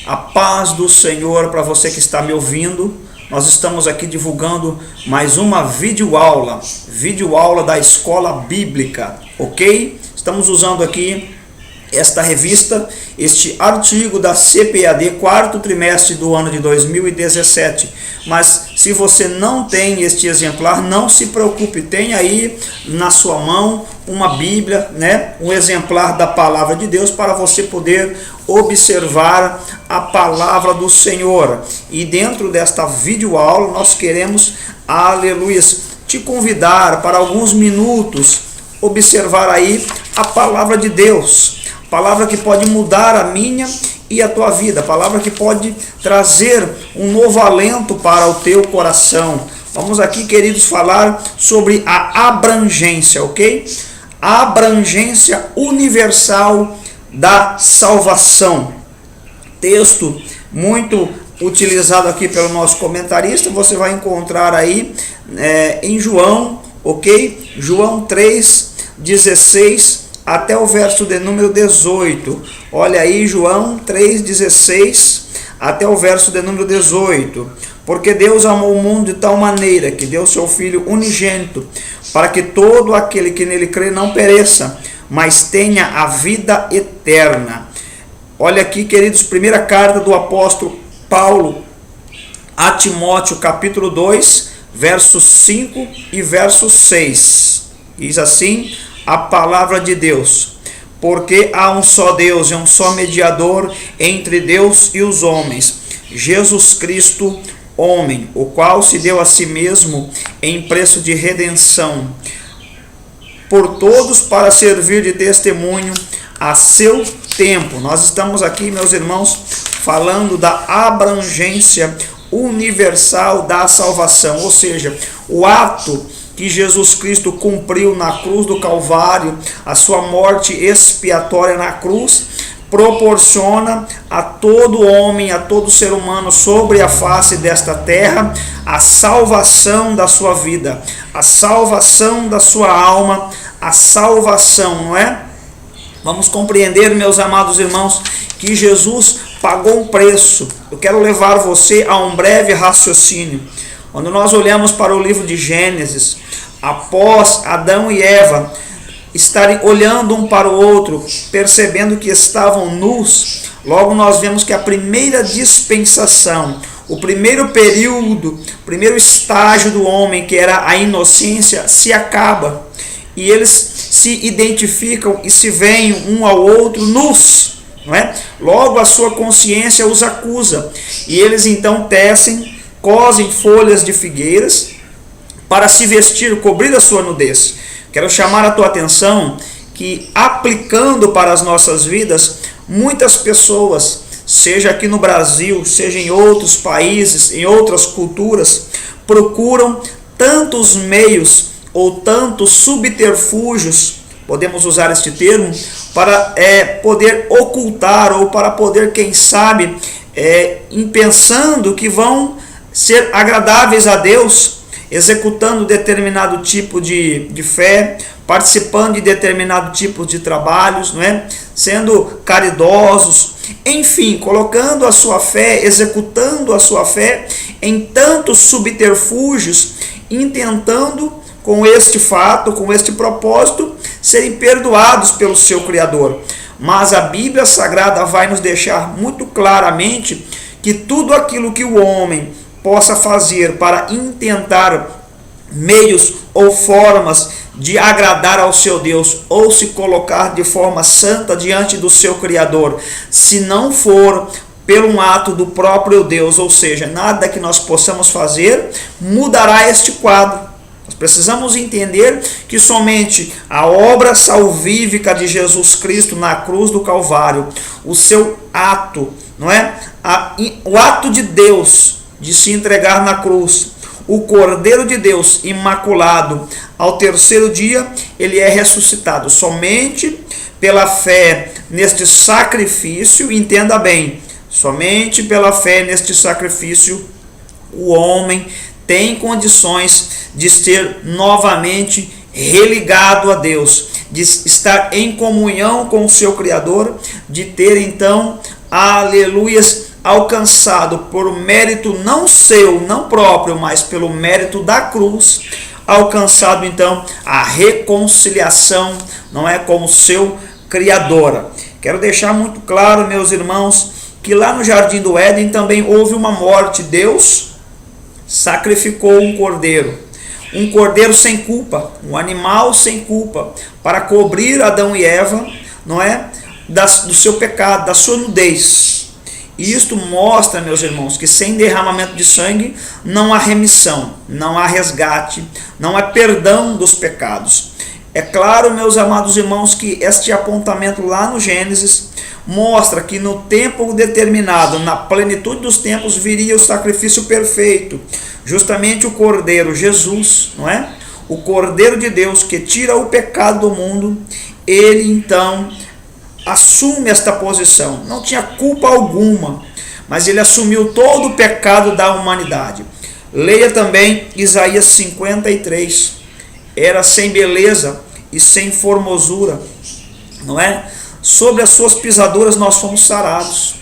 A paz do Senhor para você que está me ouvindo. Nós estamos aqui divulgando mais uma videoaula da Escola Bíblica, ok? Estamos usando aqui esta revista, este artigo da CPAD, quarto trimestre do ano de 2017. Mas se você não tem este exemplar, não se preocupe, tem aí na sua mão uma Bíblia, né? Um exemplar da Palavra de Deus para você poder observar a Palavra do Senhor. E dentro desta videoaula nós queremos, aleluias, te convidar para alguns minutos observar aí a Palavra de Deus. Palavra que pode mudar a minha e a tua vida, palavra que pode trazer um novo alento para o teu coração. Vamos aqui, queridos, falar sobre a abrangência, ok? A abrangência universal da salvação. Texto muito utilizado aqui pelo nosso comentarista, você vai encontrar aí em João, ok? João 3:16 até o verso de número 18. Olha aí, João 3:16 até o verso de número 18. Porque Deus amou o mundo de tal maneira que deu seu Filho unigênito, para que todo aquele que nele crê não pereça, mas tenha a vida eterna. Olha aqui, queridos, primeira carta do apóstolo Paulo a Timóteo, capítulo 2, versos 5 e verso 6. Diz assim a palavra de Deus: porque há um só Deus e um só mediador entre Deus e os homens, Jesus Cristo, homem, o qual se deu a si mesmo em preço de redenção por todos, para servir de testemunho a seu tempo. Nós estamos aqui, meus irmãos, falando da abrangência universal da salvação, ou seja, o ato que Jesus Cristo cumpriu na cruz do Calvário, a sua morte expiatória na cruz, proporciona a todo homem, a todo ser humano sobre a face desta terra, a salvação da sua vida, a salvação da sua alma, a salvação, não é? Vamos compreender, meus amados irmãos, que Jesus pagou um preço. Eu quero levar você a um breve raciocínio. Quando nós olhamos para o livro de Gênesis, após Adão e Eva estarem olhando um para o outro, percebendo que estavam nus, logo nós vemos que a primeira dispensação, o primeiro período, o primeiro estágio do homem, que era a inocência, se acaba. E eles se identificam e se veem um ao outro nus, não é? Logo a sua consciência os acusa. E eles então cosem folhas de figueiras para se vestir, cobrir a sua nudez. Quero chamar a tua atenção que, aplicando para as nossas vidas, muitas pessoas, seja aqui no Brasil, seja em outros países, em outras culturas, procuram tantos meios ou tantos subterfúgios, podemos usar este termo, para poder ocultar ou para poder, quem sabe, pensando que vão ser agradáveis a Deus, executando determinado tipo de fé, participando de determinado tipo de trabalhos, não é? Sendo caridosos, enfim, colocando a sua fé, executando a sua fé em tantos subterfúgios, intentando com este fato, com este propósito, serem perdoados pelo seu Criador. Mas a Bíblia Sagrada vai nos deixar muito claramente que tudo aquilo que o homem possa fazer para intentar meios ou formas de agradar ao seu Deus ou se colocar de forma santa diante do seu Criador, se não for pelo um ato do próprio Deus, ou seja, nada que nós possamos fazer mudará este quadro. Nós precisamos entender que somente a obra salvífica de Jesus Cristo na cruz do Calvário, o seu ato, não é? O ato de Deus de se entregar na cruz, o Cordeiro de Deus imaculado, ao terceiro dia ele é ressuscitado. Somente pela fé neste sacrifício, entenda bem, somente pela fé neste sacrifício o homem tem condições de ser novamente religado a Deus, de estar em comunhão com o seu Criador, de ter então, aleluias, alcançado por mérito não seu, não próprio, mas pelo mérito da cruz, alcançado então a reconciliação, não é, com o seu Criador. Quero deixar muito claro, meus irmãos, que lá no Jardim do Éden também houve uma morte. Deus sacrificou um cordeiro sem culpa, um animal sem culpa, para cobrir Adão e Eva, não é, do seu pecado, da sua nudez. E isto mostra, meus irmãos, que sem derramamento de sangue não há remissão, não há resgate, não há perdão dos pecados. É claro, meus amados irmãos, que este apontamento lá no Gênesis mostra que no tempo determinado, na plenitude dos tempos, viria o sacrifício perfeito, justamente o Cordeiro Jesus, não é? O Cordeiro de Deus que tira o pecado do mundo. Ele então assume esta posição, não tinha culpa alguma, mas ele assumiu todo o pecado da humanidade. Leia também Isaías 53, era sem beleza e sem formosura, não é? Sobre as suas pisaduras nós fomos sarados.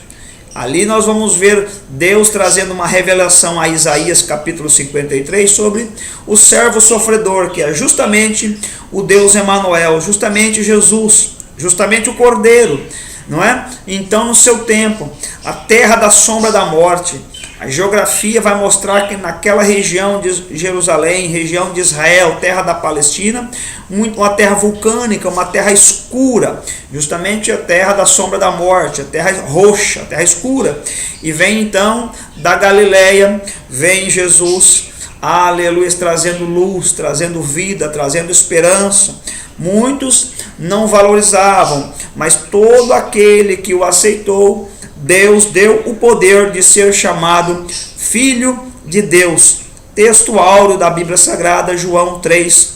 Ali nós vamos ver Deus trazendo uma revelação a Isaías capítulo 53 sobre o servo sofredor, que é justamente o Deus Emanuel, justamente Jesus, justamente o Cordeiro, não é? Então, no seu tempo, a terra da sombra da morte, a geografia vai mostrar que naquela região de Jerusalém, região de Israel, terra da Palestina, uma terra vulcânica, uma terra escura, justamente a terra da sombra da morte, a terra roxa, a terra escura. E vem então da Galileia, vem Jesus, aleluia, trazendo luz, trazendo vida, trazendo esperança. Muitos não valorizavam, mas todo aquele que o aceitou, Deus deu o poder de ser chamado Filho de Deus. Texto áureo da Bíblia Sagrada, João 3,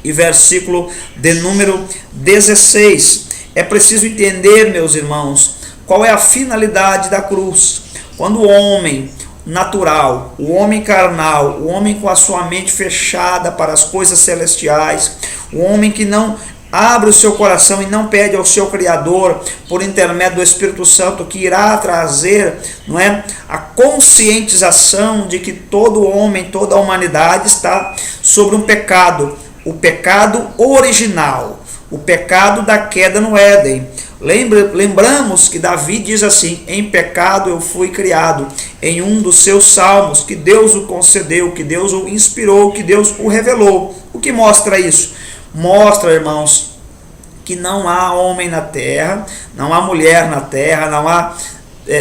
e versículo de número 16. É preciso entender, meus irmãos, qual é a finalidade da cruz. Quando o homem natural, o homem carnal, o homem com a sua mente fechada para as coisas celestiais, o homem que não abre o seu coração e não pede ao seu Criador, por intermédio do Espírito Santo, que irá trazer, não é, a conscientização de que todo homem, toda a humanidade está sobre um pecado, o pecado original, o pecado da queda no Éden. Lembramos que Davi diz assim: em pecado eu fui criado, em um dos seus salmos, que Deus o concedeu, que Deus o inspirou, que Deus o revelou. O que mostra isso? Mostra, irmãos, que não há homem na terra, não há mulher na terra,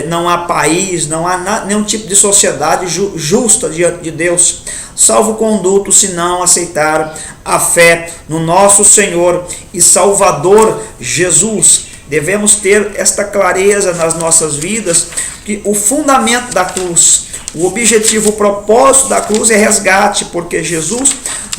não há país, não há nenhum tipo de sociedade justa diante de Deus, salvo conduto, se não aceitar a fé no nosso Senhor e Salvador Jesus. Devemos ter esta clareza nas nossas vidas, que o fundamento da cruz, o objetivo, o propósito da cruz é resgate, porque Jesus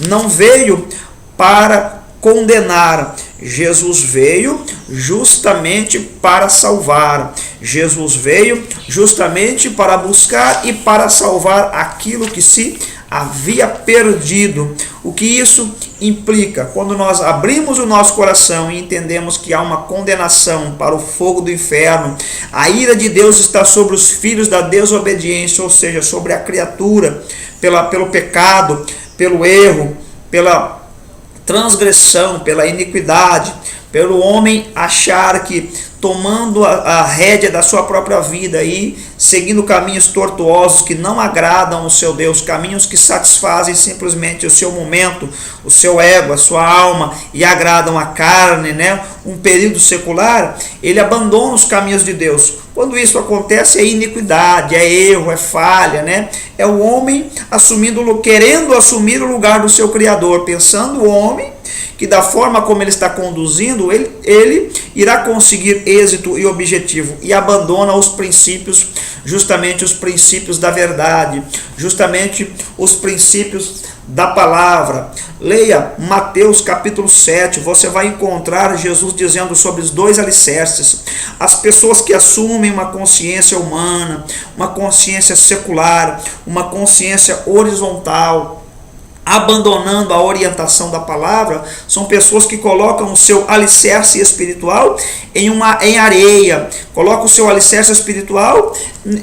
não veio para condenar, Jesus veio justamente para salvar. Jesus veio justamente para buscar e para salvar aquilo que se havia perdido. O que isso implica? Quando nós abrimos o nosso coração e entendemos que há uma condenação para o fogo do inferno, a ira de Deus está sobre os filhos da desobediência, ou seja, sobre a criatura, pelo pecado, pelo erro, pela transgressão, pela iniquidade, pelo homem achar que tomando a rédea da sua própria vida e seguindo caminhos tortuosos que não agradam o seu Deus, caminhos que satisfazem simplesmente o seu momento, o seu ego, a sua alma e agradam a carne, né? Um período secular, ele abandona os caminhos de Deus. Quando isso acontece, é iniquidade, é erro, é falha, né? É o homem querendo assumir o lugar do seu Criador, pensando o homem que da forma como ele está conduzindo, ele irá conseguir êxito e objetivo, e abandona os princípios, justamente os princípios da verdade, justamente os princípios da palavra. Leia Mateus capítulo 7, você vai encontrar Jesus dizendo sobre os dois alicerces. As pessoas que assumem uma consciência humana, uma consciência secular, uma consciência horizontal, abandonando a orientação da palavra, são pessoas que colocam o seu alicerce espiritual em areia, colocam o seu alicerce espiritual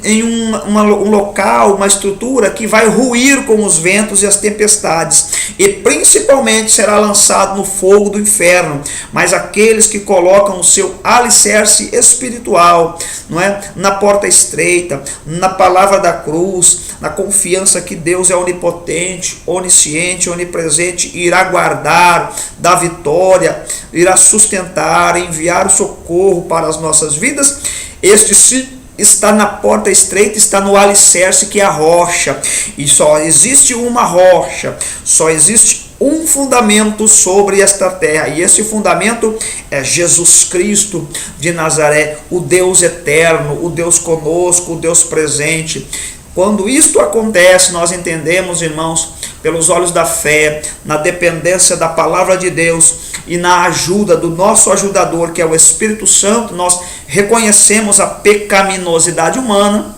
em um local, uma estrutura que vai ruir com os ventos e as tempestades, e principalmente será lançado no fogo do inferno. Mas aqueles que colocam o seu alicerce espiritual, não é, na porta estreita, na palavra da cruz, na confiança que Deus é onipotente, onisciente, onipresente, irá guardar, dar vitória, irá sustentar, enviar o socorro para as nossas vidas, este sim está na porta estreita, está no alicerce, que é a rocha. E só existe uma rocha, só existe um fundamento sobre esta terra, e esse fundamento é Jesus Cristo de Nazaré, o Deus eterno, o Deus conosco, o Deus presente. Quando isto acontece, nós entendemos, irmãos, pelos olhos da fé, na dependência da palavra de Deus e na ajuda do nosso ajudador, que é o Espírito Santo, nós reconhecemos a pecaminosidade humana,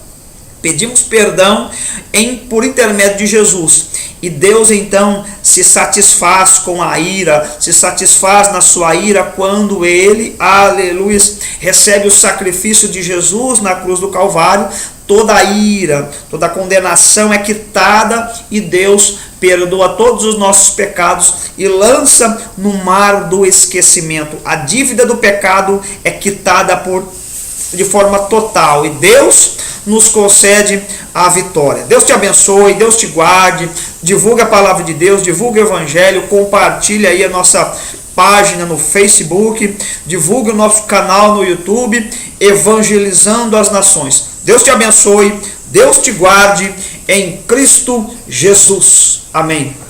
pedimos perdão por intermédio de Jesus. E Deus então se satisfaz com a ira, se satisfaz na sua ira quando ele, aleluia, recebe o sacrifício de Jesus na cruz do Calvário. Toda a ira, toda a condenação é quitada e Deus perdoa todos os nossos pecados e lança no mar do esquecimento. A dívida do pecado é quitada de forma total e Deus nos concede a vitória. Deus te abençoe, Deus te guarde, divulgue a palavra de Deus, divulgue o evangelho, compartilhe aí a nossa página no Facebook, divulgue o nosso canal no YouTube, Evangelizando as Nações. Deus te abençoe, Deus te guarde, em Cristo Jesus. Amém.